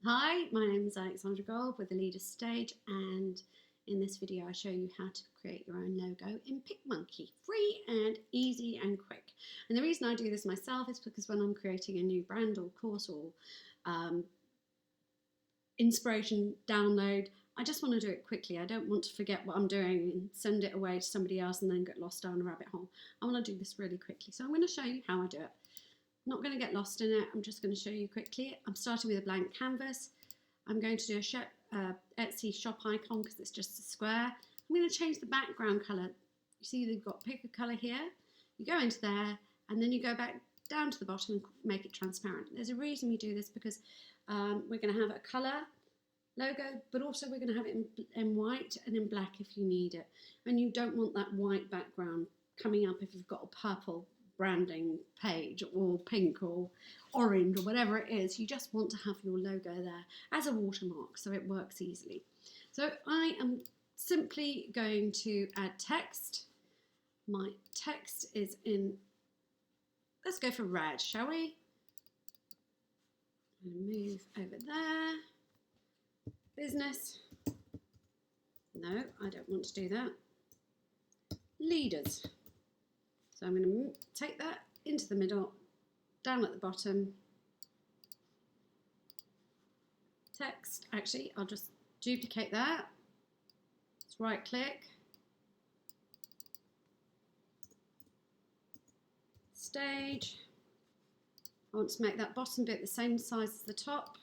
Hi, my name is Alexandra Gold with the Leader Stage, and in this video I show you how to create your own logo in Picmonkey. Free and easy and quick. And the reason I do this myself is because when I'm creating a new brand or course or inspiration download, I just want to do it quickly. I don't want to forget what I'm doing and send it away to somebody else and then get lost down a rabbit hole. I want to do this really quickly. So I'm going to show you how I do it. I'm not going to get lost in it. I'm just going to show you quickly. I'm starting with a blank canvas. I'm going to do a Etsy shop icon because it's just a square. I'm going to change the background colour. You see they've got pick a colour here. You go into there and then you go back down to the bottom and make it transparent. There's a reason we do this because we're going to have a colour logo, but also we're going to have it in white and in black if you need it. And you don't want that white background coming up if you've got a purple branding page or pink or orange or whatever it is. You just want to have your logo there as a watermark so it works easily. So I am simply going to add text. My text is in, let's go for red, shall we? Move over there. Business. No, I don't want to do that. Leaders. So I'm going to take that into the middle, down at the bottom. Text, actually, I'll just duplicate that. Let's right click. Stage. I want to make that bottom bit the same size as the top.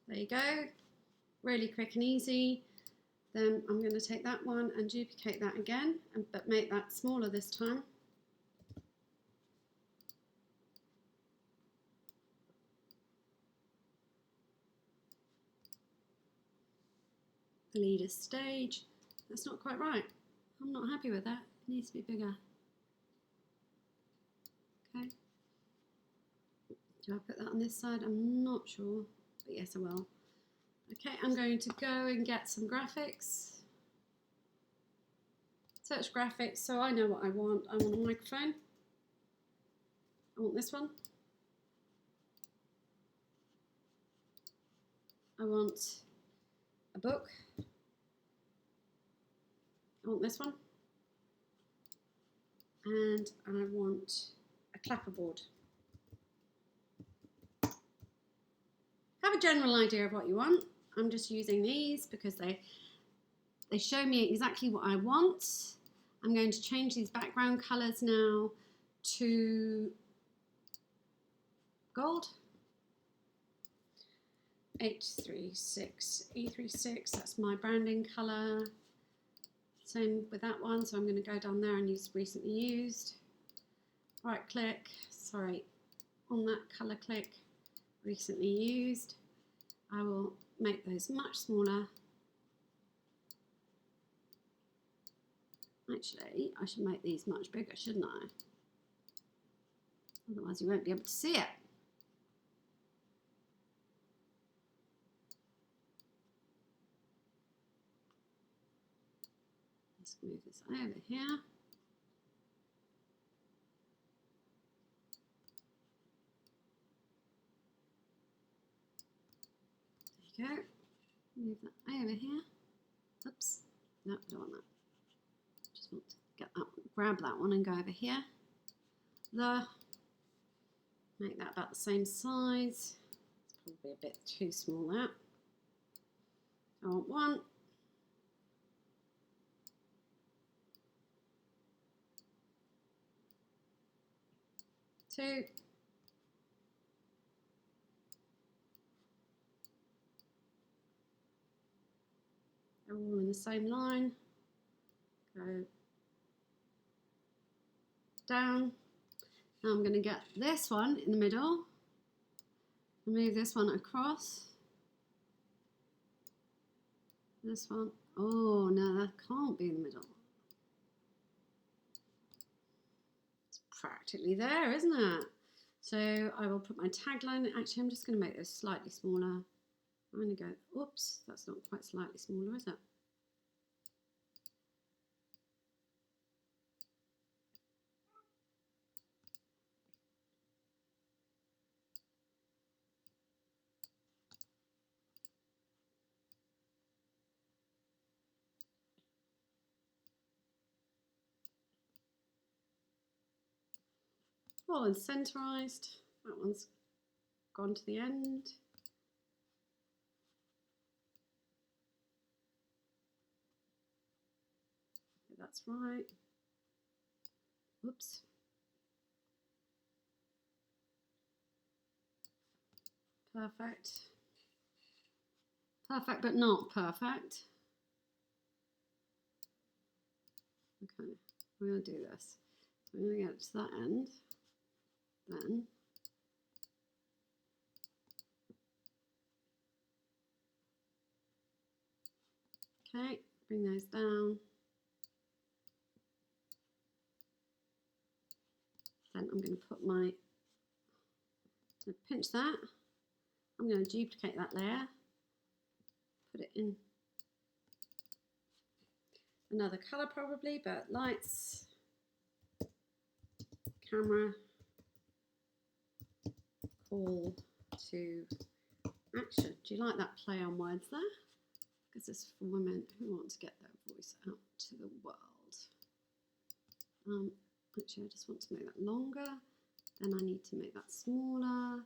There you go. Really quick and easy. Then I'm going to take that one and duplicate that again, but make that smaller this time. The leader stage. That's not quite right. I'm not happy with that. It needs to be bigger. Okay. Do I put that on this side? I'm not sure, but yes, I will. Okay, I'm going to go and get some graphics. Search graphics, so I know what I want. I want a microphone. I want this one. I want a book. I want this one. And I want a clapperboard. Have a general idea of what you want. I'm just using these because they show me exactly what I want. I'm going to change these background colours now to gold. 836, E36, that's my branding colour. Same with that one, so I'm going to go down there and use recently used. Right click, sorry, on that colour click, recently used. I will make those much smaller. Actually, I should make these much bigger, shouldn't I? Otherwise you won't be able to see it. Let's move this over here. There you go. Move that over here. Oops. No, I don't want that. Just want to get that one, grab that one and go over here. Make that about the same size. It's probably a bit too small, that. I want one. Two. They're all in the same line. Go down. Now I'm going to get this one in the middle. Move this one across. This one. Oh no, that can't be in the middle. It's practically there, isn't it? So I will put my tagline. Actually, I'm just going to make this slightly smaller. I'm going to go, oops, that's not quite slightly smaller, is it? All and centerized. That one's gone to the end. That's right. Oops. Perfect. Perfect, but not perfect. Okay, we're going to do this. I'm going to get to that end. Then okay, bring those down. Then I'm going to put my, pinch that. I'm going to duplicate that layer, put it in another colour probably, but lights, camera, call to action. Do you like that play on words there? Because it's for women who want to get their voice out to the world. Actually, I just want to make that longer. Then I need to make that smaller.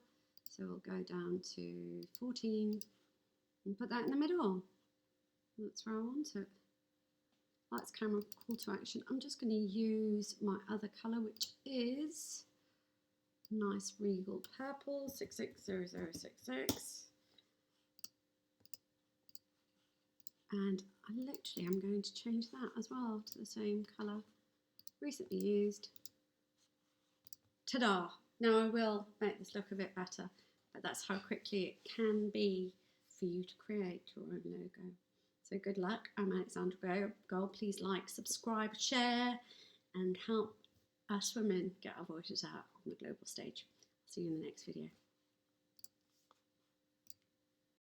So we'll go down to 14 and put that in the middle. That's where I want it. Lights, camera, call to action. I'm just going to use my other colour, which is nice regal purple, 660066. And I literally am going to change that as well to the same colour. Recently used. Ta-da! Now I will make this look a bit better, but that's how quickly it can be for you to create your own logo. So good luck. I'm Alexandra Gold. Please like, subscribe, share, and help us women get our voices out on the global stage. See you in the next video.